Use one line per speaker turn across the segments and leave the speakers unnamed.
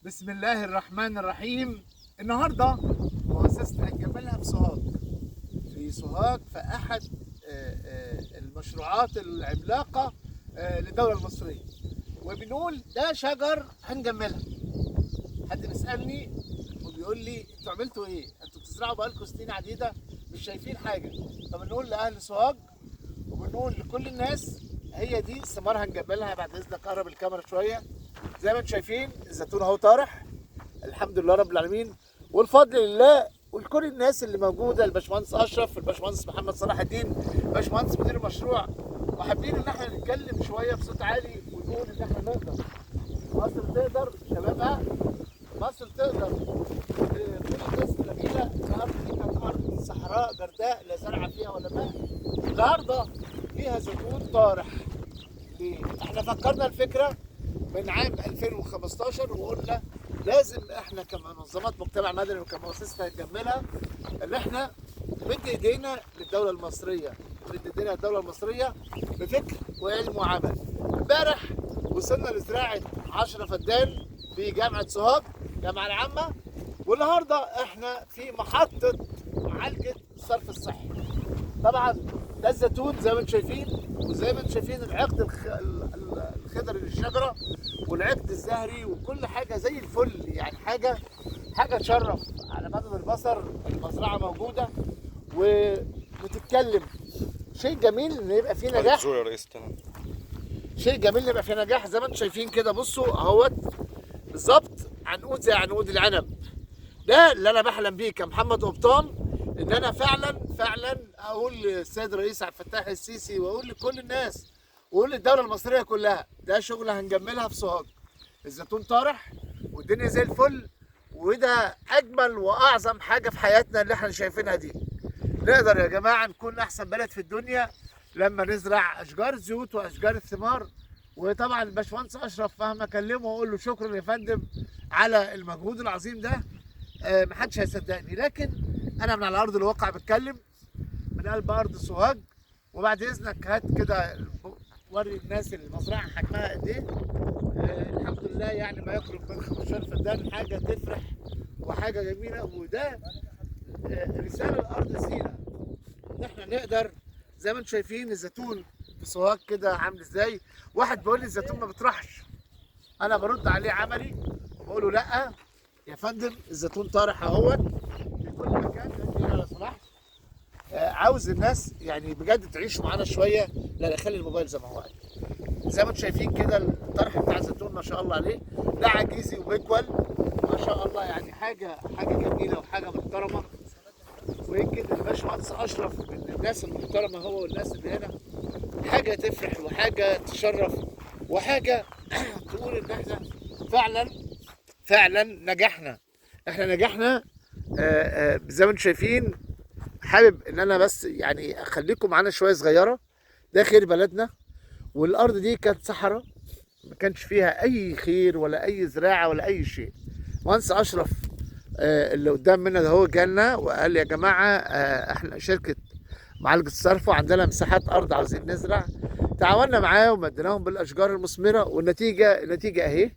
بسم الله الرحمن الرحيم. النهارده مؤسسة هنجملها في سوهاج في أحد المشروعات العملاقة للدولة المصرية، وبنقول ده شجر هنجملها. حد بيسألني وبيقول لي انتوا عملتوا ايه؟ انتوا بتزرعوا بقالكم سنين عديدة مش شايفين حاجة. طب نقول لأهل سوهاج وبنقول لكل الناس هي دي ثمار هنجملها. بعد إذنك قرب الكاميرا شوية. زي ما انتم شايفين الزيتون اهو طارح، الحمد لله رب العالمين والفضل لله. ولكل الناس اللي موجوده، الباشمهندس اشرف، الباشمهندس محمد صلاح الدين، الباشمهندس مدير المشروع، وحابين ان احنا نتكلم شويه بصوت عالي ونقول ان احنا نقدر. مصر تقدر شبابها، مصر تقدر. كل الناس الجميله الارض دي كانت ارض صحراء جرداء لا زرع فيها ولا ماء، النهارده فيها زيتون طارح. احنا فكرنا الفكره من عام 2015 وقلنا لازم احنا كمنظمات مجتمع مدني وكمؤسسه هنجملها ان احنا نمد ايدينا للدوله المصريه، نمد ايدينا للدوله المصريه بفكر وعلم وعمل. امبارح وصلنا لزراعه 10 فدان في جامعه سوهاج، الجامعه العامه، والنهارده احنا في محطه معالجه الصرف الصحي. طبعا ده الزيتون زي ما انتم شايفين، وزي ما انتم شايفين العقد الخضري للشجره والعقد الزهري وكل حاجه زي الفل، يعني حاجه تشرف. على مدى البصر المزرعه موجوده وبتتكلم. شيء جميل ان يبقى فيه نجاح،
يا ريس. تمام.
شيء جميل ان يبقى فيه نجاح زي ما انتم شايفين كده. بصوا اهوت بالظبط عنقود زي عنقود العنب. ده اللي انا بحلم بيه كمحمد قبطان، ان انا فعلا اقول للسيد الرئيس عبد الفتاح السيسي واقول لكل الناس واقول للدوله المصريه كلها ده شغل هنجملها في سوهاج. الزيتون طارح والدنيا زي الفل، وده اجمل واعظم حاجه في حياتنا اللي احنا شايفينها دي. نقدر يا جماعه نكون احسن بلد في الدنيا لما نزرع اشجار الزيوت واشجار الثمار. وطبعا الباشمهندس اشرف مهما اكلمه واقول له شكرا يا فندم على المجهود العظيم ده، محدش هيصدقني، لكن انا من على ارض الواقع بتكلم من قلب ارض سوهاج. وبعد اذنك هات كده وري الناس المزرعه حجمها قد ايه. الحمد لله يعني ما يقرب من 15 فدان، حاجه تفرح وحاجه جميله. وده رساله لارض سينا ان احنا نقدر. زي ما انتم شايفين الزيتون في سوهاج كده عامل ازاي. واحد بيقول لي الزيتون ما بيطرحش، انا برد عليه عملي بقول له لا يا فندم، الزيتون طارح اهوت في كل مكان. لو سمحت عاوز الناس يعني بجد تعيشوا معانا شويه. لا خلي الموبايل زي ما هو. زي ما انتم شايفين كده الطرح بتاع الزيتون ما شاء الله عليه، ده عجيزي وبيكول ما شاء الله، يعني حاجه جميله وحاجه محترمه. ويمكن الباشمهندس اشرف من الناس المحترمه هو والناس اللي هنا، حاجه تفرح وحاجه تشرف وحاجه تقول ان احنا فعلا نجحنا. احنا نجحنا. زي ما انتم شايفين. حابب ان انا بس يعني اخليكم معانا شويه صغيره. ده خير بلدنا، والارض دي كانت صحراء ما كانش فيها اي خير ولا اي زراعه ولا اي شيء. مهندس اشرف اللي قدام منا ده هو جالنا وقال لي يا جماعه احنا شركه معالجه الصرف وعندنا مساحات ارض عاوزين نزرع. تعاوننا معاه ومديناهم بالاشجار المثمره، النتيجه اهي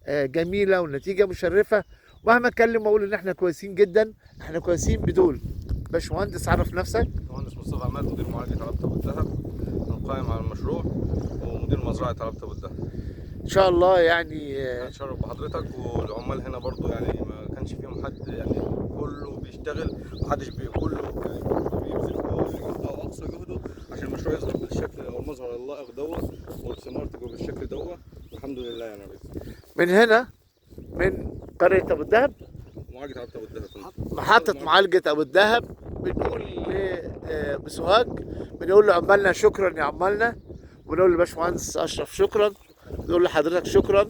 جميله والنتيجه مشرفه. مهما اتكلم واقول ان احنا كويسين جدا، احنا كويسين بدول. باشمهندس عرف نفسك.
مهندس مصطفى عماد، مدير معالجة علبة أبو الدهب، القائم على المشروع ومدير مزرعة علبة أبو الدهب.
ان شاء الله يعني
اتشرف بحضرتك. والعمال هنا برضو يعني ما كانش فيهم حد، يعني كله بيشتغل، محدش كله يعني بيبذل كل جهده واقصى جهده عشان المشروع يظهر بالشكل او المظهر اللائق دوت، والثمار تبقى بالشكل دوت. الحمد لله يعني يا ريس.
من هنا من قريه ابو الدهب،
معالجة علبة أبو الدهب،
محطه معالجه ابو الدهب، بنقول بسوهاج، بنقول لعمالنا شكرا يا عمالنا، ونقول لباشمهندس اشرف شكرا، نقول لحضرتك شكرا،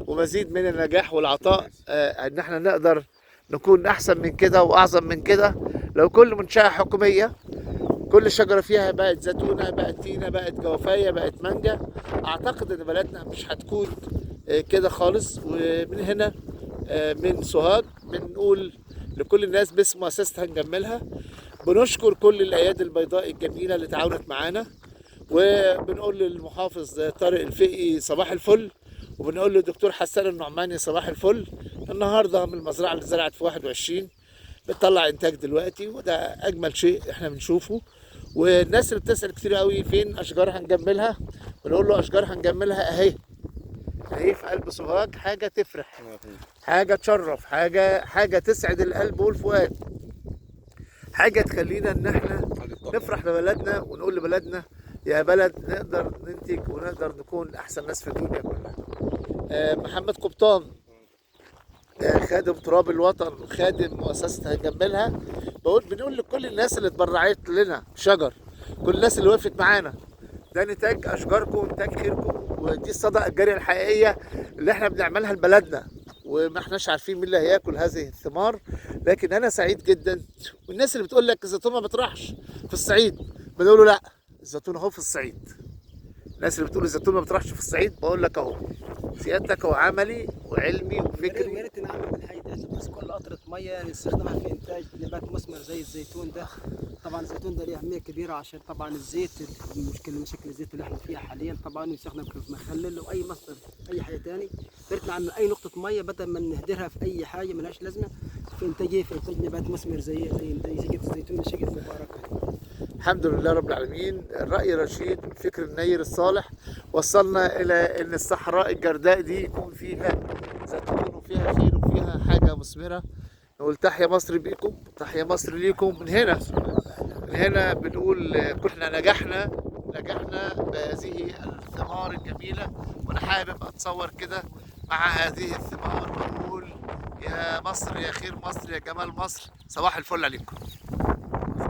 ومزيد من النجاح والعطاء. ان احنا نقدر نكون احسن من كده واعظم من كده. لو كل منشاه حكوميه كل شجره فيها بقت زيتونه، بقت تينه، بقت جوافيه، بقت مانجا، اعتقد ان بلدنا مش هتكون كده خالص. ومن هنا من سوهاج بنقول لكل الناس باسم مؤسسه هنجملها، بنشكر كل الايادي البيضاء الجميله اللي تعاونت معانا، وبنقول للمحافظ طارق الفقي صباح الفل، وبنقول له دكتور حسان النعماني صباح الفل. النهارده من المزرعه اللي زرعت في 21 بتطلع انتاج دلوقتي، وده اجمل شيء احنا بنشوفه. والناس اللي بتسال كتير قوي فين اشجار هنجملها، بنقول له اشجار هنجملها اهي، اهي في قلب سوهاج. حاجه تفرح، حاجه تشرف، حاجه تسعد القلب والفؤاد، حاجه تخلينا ان احنا نفرح ببلدنا ونقول لبلدنا يا بلد نقدر ننتج ونقدر نكون احسن ناس في الدنيا كلها. محمد قبطان خادم تراب الوطن وخادم مؤسسة هنجملها، بنقول لكل الناس اللي اتبرعت لنا شجر، كل الناس اللي وقفت معانا، ده نتاج اشجاركم، نتاج خيركم، ودي الصدقة الجارية الحقيقية اللي احنا بنعملها لبلدنا، وما احناش عارفين مين اللي هياكل هذه الثمار. لكن انا سعيد جدا. والناس اللي بتقول لك الزيتون ما بيطرحش في الصعيد، بنقول له لا، الزيتون اهو في الصعيد. الناس اللي بتقول الزيتون ما بيطرحش في الصعيد، بقول لك اهو سيادتك، هو عملي وعلمي
ويا
وفكري.
ريت نعمل من الحي ده بس كل قطرة مية نستخدمها في إنتاج نبات مثمر زي الزيتون ده. طبعا الزيتون ده ليه أهمية كبيرة عشان طبعا الزيت، مشاكل الزيت اللي احنا فيها حاليا طبعا يستخدم كمخلل وأي مصدر أي حاجة تاني. يا ريت نعمل أي نقطة مية بدل ما نهدرها في أي حاجة ملهاش لازمة في إنتاج نبات مثمر زي شجرة الزيتون، شجرة مباركة.
الحمد لله رب العالمين. الرأي الرشيد والفكر النير الصالح وصلنا إلى أن الصحراء الجرداء دي يكون فيها زيتون وفيها خير وفيها حاجة مثمرة. نقول تحيا مصر بيكم، تحيا مصر ليكم. من هنا بنقول كلنا نجحنا بهذه الثمار الجميلة. وأنا حابب أتصور كده مع هذه الثمار وأقول يا مصر، يا خير مصر، يا جمال مصر، صباح الفل عليكم.